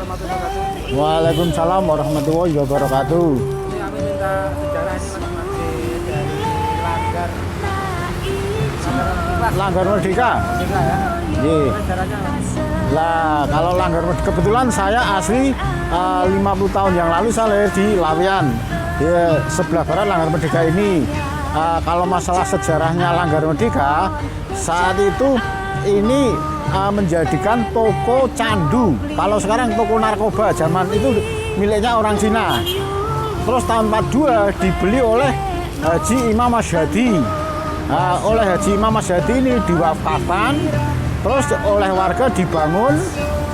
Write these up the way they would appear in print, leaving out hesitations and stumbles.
warahmatullahi wabarakatuh. Waalaikumsalam warahmatullahi wabarakatuh. Ini kami minta sejarah ini masing-masing dari Langgar Merdeka. Merdeka ya. Iya. Sejarahnya Lah, kalau Langgar Merdeka, kebetulan saya asli 50 tahun yang lalu saya lahir di Laweyan. Di sebelah barat Langgar Merdeka ini. Kalau masalah sejarahnya Langgar Merdeka, saat itu ini menjadikan toko candu. Kalau sekarang toko narkoba, zaman itu miliknya orang Cina. Terus tahun 42 dibeli oleh Haji Imam Masyadi. Oleh Haji Imam Masyadi ini diwakafkan, terus oleh warga dibangun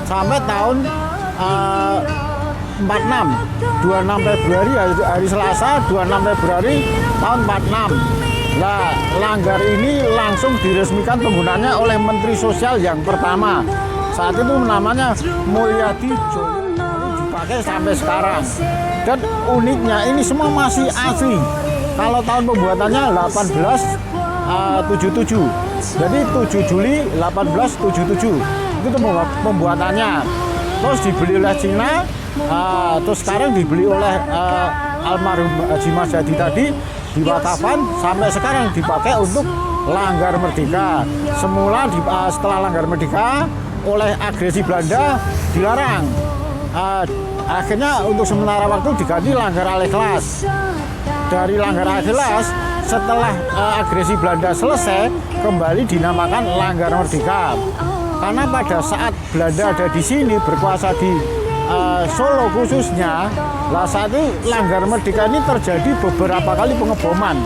sampai tahun 46, 26 Februari hari Selasa 26 Februari tahun 46. Nah, Langgar ini langsung diresmikan penggunaannya oleh Menteri Sosial yang pertama. Saat itu namanya Mulyadi Joyo, dipakai sampai sekarang. Dan uniknya ini semua masih asli. Kalau tahun pembuatannya 1877. Jadi 7 Juli 1877 itu pembuatannya. Terus dibeli oleh Cina, terus sekarang dibeli oleh almarhum Haji Masyadi tadi, diwakafkan sampai sekarang dipakai untuk Langgar Merdeka. Semula setelah Langgar Merdeka oleh agresi Belanda dilarang. Akhirnya untuk sementara waktu diganti Langgar Al-Ikhlas. Dari Langgar Al-Ikhlas setelah agresi Belanda selesai kembali dinamakan Langgar Merdeka. Karena pada saat Belanda ada di sini berkuasa di Solo khususnya, lah saat itu Langgar Merdeka ini terjadi beberapa kali pengeboman.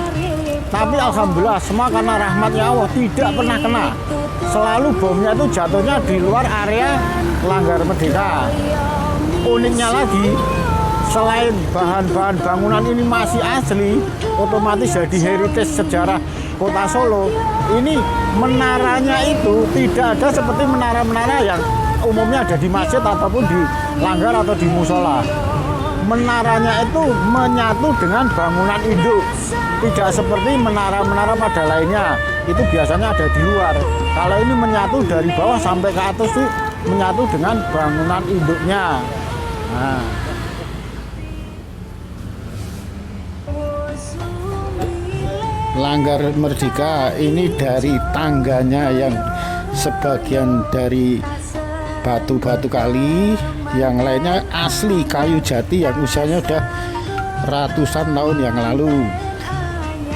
Tapi alhamdulillah semua karena rahmatnya Allah tidak pernah kena. Selalu bomnya itu jatuhnya di luar area Langgar Merdeka. Uniknya lagi, selain bahan-bahan bangunan ini masih asli, otomatis jadi heritage sejarah Kota Solo. Ini menaranya itu tidak ada seperti menara-menara yang umumnya ada di masjid ataupun di langgar atau di musola. Menaranya itu menyatu dengan bangunan induk, tidak seperti menara-menara pada lainnya. Itu biasanya ada di luar. Kalau ini menyatu dari bawah sampai ke atas itu menyatu dengan bangunan induknya. Nah. Langgar Merdeka ini dari tangganya yang sebagian dari batu-batu kali, yang lainnya asli kayu jati yang usianya udah ratusan tahun yang lalu.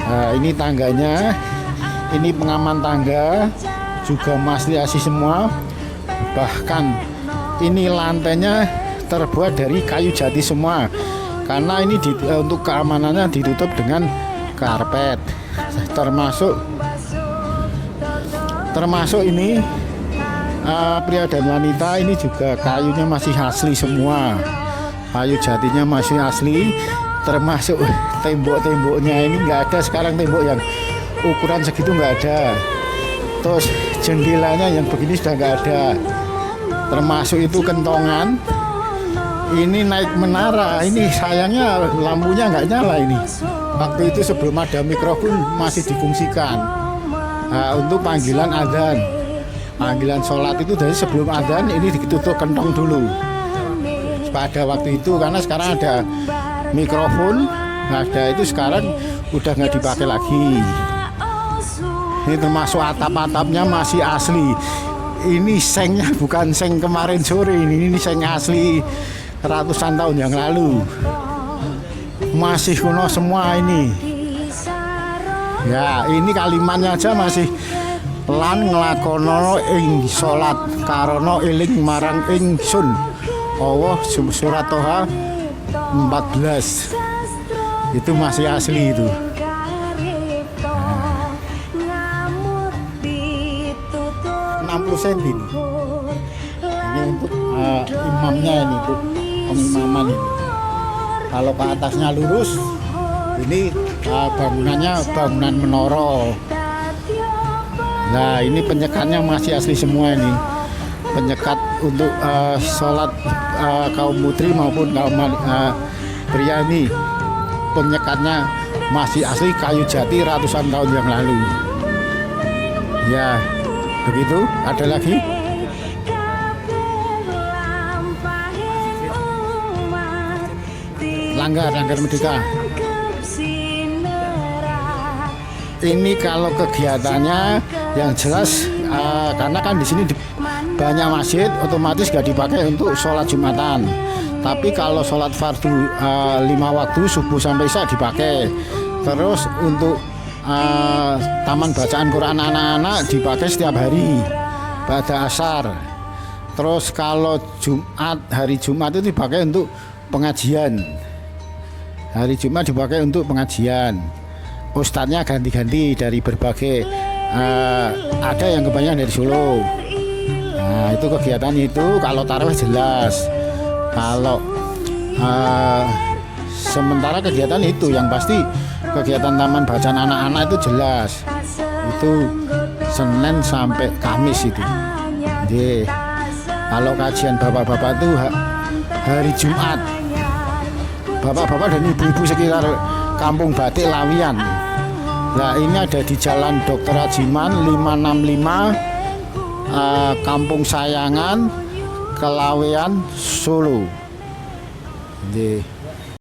Nah, ini tangganya, ini pengaman tangga juga masih asli semua. Bahkan ini lantainya terbuat dari kayu jati semua, karena ini untuk keamanannya ditutup dengan karpet. Termasuk ini pria dan wanita ini juga kayunya masih asli semua, kayu jatinya masih asli. Termasuk tembok-temboknya ini nggak ada sekarang, tembok yang ukuran segitu nggak ada. Terus jendelanya yang begini sudah nggak ada. Termasuk itu kentongan. Ini naik menara, ini sayangnya lampunya nggak nyala ini. Waktu itu sebelum ada mikrofon masih difungsikan untuk panggilan adzan. Panggilan sholat itu dari sebelum adzan ini ditutup kentong dulu. Pada waktu itu, karena sekarang ada mikrofon, nggak ada itu, sekarang udah nggak dipakai lagi. Ini termasuk atap-atapnya masih asli. Ini sengnya bukan seng kemarin sore, ini seng asli ratusan tahun yang lalu. Masih kuno semua ini. Ya, ini kalimatnya aja masih lan nglakono ing salat karono eling marang ingsun. Allah, surat Toha 14. Itu masih asli itu. Nah, 60 cm ini. Ini untuk imamnya, ini untuk pengimaman ini. Kalau ke atasnya lurus, ini bangunannya bangunan menara. Nah, ini penyekatnya masih asli semua ini. Penyekat untuk sholat kaum putri maupun kaum pria ini. Penyekatnya masih asli kayu jati ratusan tahun yang lalu. Ya, begitu. Ada lagi? Langgar Merdeka. Ini kalau kegiatannya yang jelas karena kan di sini banyak masjid, otomatis gak dipakai untuk sholat Jumatan. Tapi kalau sholat fardu 5 waktu subuh sampai isya dipakai. Terus untuk taman bacaan Quran anak-anak dipakai setiap hari pada asar. Terus kalau hari Jumat itu dipakai untuk pengajian. Hari Jumat dipakai untuk pengajian. Ustadznya ganti-ganti dari berbagai, ada yang kebanyakan dari Solo. Nah itu kegiatan itu. Kalau tarawih jelas. Kalau sementara kegiatan itu yang pasti kegiatan taman bacaan anak-anak itu jelas. Itu Senin sampai Kamis itu. Jadi kalau kajian bapak-bapak itu hari Jumat. Bapak-bapak dan ibu-ibu sekitar Kampung Batik Lawian. Nah ini ada di Jalan Dr. Ajiman 565, Kampung Sayangan, Kelawean, Solo. Jadi